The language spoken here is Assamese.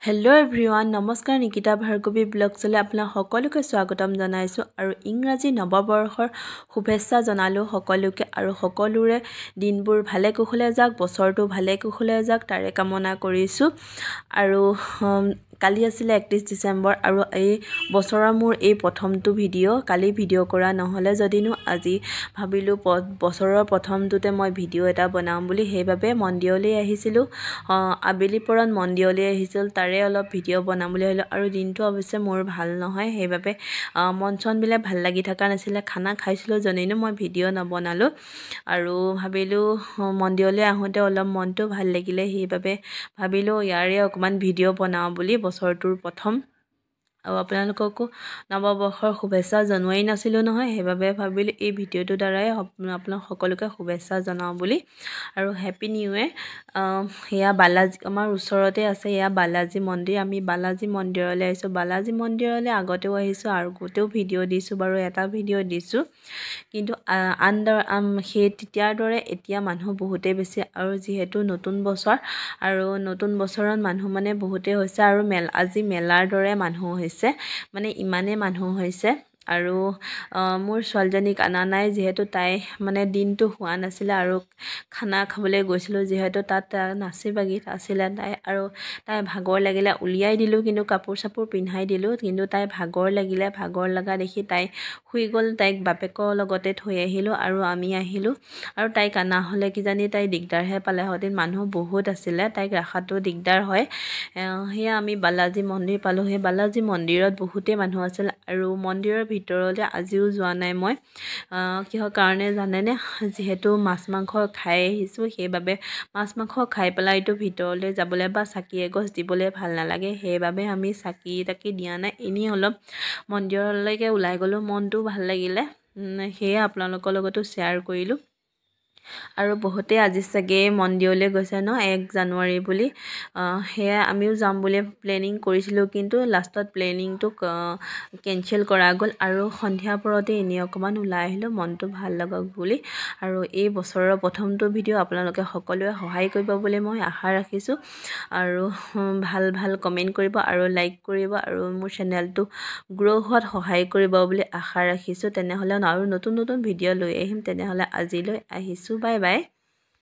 হেল্ল' এভৰিৱান নমস্কাৰ নিকিতা ভাৰ্গৱী ব্লগছলৈ আপোনাক সকলোকে স্বাগতম জনাইছোঁ আৰু ইংৰাজী নৱবৰ্ষৰ শুভেচ্ছা জনালোঁ সকলোকে আৰু সকলোৰে দিনবোৰ ভালে কুশলে যাওক বছৰটো ভালে কুশলে যাওক তাৰে কামনা কৰিছোঁ আৰু কালি আছিলে 31 ডিচেম্বৰ আৰু এই বছৰৰ মোৰ এই প্ৰথমটো ভিডিঅ' কালি ভিডিঅ' কৰা নহ'লে যদিনো আজি ভাবিলোঁ বছৰৰ প্ৰথমটোতে মই ভিডিঅ' এটা বনাম বুলি সেইবাবে মন্দিৰলৈ আহিছিলোঁ আবেলি পৰত মন্দিৰলৈ আহিছিল তাৰে অলপ ভিডিঅ' বনাম বুলি ভাবিলোঁ আৰু দিনটো অৱশ্যে মোৰ ভাল নহয় সেইবাবে মন চনবিলাক ভাল লাগি থকা নাছিলে খানা খাইছিলোঁ যদিনো মই ভিডিঅ' নবনালোঁ আৰু ভাবিলোঁ মন্দিৰলৈ আহোঁতে অলপ মনটো ভাল লাগিলে সেইবাবে ভাবিলোঁ ইয়াৰে অকণমান ভিডিঅ' বনাওঁ বুলি বছৰটোৰ প্ৰথম আৰু আপোনালোককো নৱবৰ্ষৰ শুভেচ্ছা জনোৱাই নাছিলোঁ নহয় সেইবাবে ভাবিলোঁ এই ভিডিঅ'টোৰ দ্বাৰাই আপোনাক সকলোকে শুভেচ্ছা জনাওঁ বুলি আৰু হেপী নিউ ইয়েৰ এয়া বালাজী আমাৰ ওচৰতে আছে এয়া বালাজী মন্দিৰ আমি বালাজী মন্দিৰলৈ আহিছোঁ বালাজী মন্দিৰলৈ আগতেও আহিছোঁ আৰু গোটেও ভিডিঅ' দিছোঁ বাৰু এটা ভিডিঅ' দিছোঁ কিন্তু সেই তেতিয়াৰ দৰে এতিয়া মানুহ বহুতেই বেছি আৰু যিহেতু নতুন বছৰ আৰু নতুন বছৰত মানুহ মানে বহুতেই হৈছে আৰু আজি মেলাৰ দৰে মানুহ হৈছে মানে ইমানেই মানুহ হৈছে আৰু মোৰ ছোৱালীজনীক অনা নাই যিহেতু তাই মানে দিনটো হোৱা নাছিলে আৰু খানা খাবলৈ গৈছিলোঁ যিহেতু তাত নাচি বাগি আছিলে তাই আৰু তাই ভাগৰ লাগিলে উলিয়াই দিলোঁ কিন্তু কাপোৰ চাপোৰ পিন্ধাই দিলোঁ কিন্তু তাই ভাগৰ লাগিলে ভাগৰ লগা দেখি তাই শুই গ'ল তাইক বাপেকৰ লগতে থৈ আহিলোঁ আৰু আমি আহিলোঁ আৰু তাইক অনা হ'লে কিজানি তাই দিগদাৰহে পালেহেঁতেন মানুহ বহুত আছিলে তাইক ৰখাটো দিগদাৰ হয় সেয়া আমি বালাজী মন্দিৰ পালোঁ সেই বালাজী মন্দিৰত বহুতেই মানুহ আছিল আৰু মন্দিৰৰ ভিতৰলৈ আজিও যোৱা নাই মই কিহৰ কাৰণে জানেনে যিহেতু মাছ মাংস খাই আহিছোঁ সেইবাবে মাছ মাংস খাই পেলাইতো ভিতৰলৈ যাবলৈ বা চাকি এগছ দিবলৈ ভাল নালাগে সেইবাবে আমি চাকি তাকি দিয়া নাই এনেই অলপ মন্দিৰলৈকে ওলাই গ'লোঁ মনটো ভাল লাগিলে সেয়ে আপোনালোকৰ লগতো শ্বেয়াৰ কৰিলোঁ আৰু বহুতেই আজি চাগে মন্দিৰলৈ গৈছে ন 1 জানুৱাৰী বুলি সেয়া আমিও যাম বুলি প্লেনিং কৰিছিলোঁ কিন্তু লাষ্টত প্লেনিংটো কেঞ্চেল কৰা গ'ল আৰু সন্ধিয়া পৰতে এনেই অকণমান ওলাই আহিলোঁ মনটো ভাল লাগক বুলি আৰু এই বছৰৰ প্ৰথমটো ভিডিঅ' আপোনালোকে সকলোৱে সহায় কৰিব বুলি মই আশা ৰাখিছোঁ আৰু ভাল কমেণ্ট কৰিব আৰু লাইক কৰিব আৰু মোৰ চেনেলটো গ্ৰ' হোৱাত সহায় কৰিব বুলি আশা ৰাখিছোঁ তেনেহ'লে আৰু নতুন ভিডিঅ' লৈ আহিম তেনেহ'লে আজিলৈ আহিছোঁ বাই বাই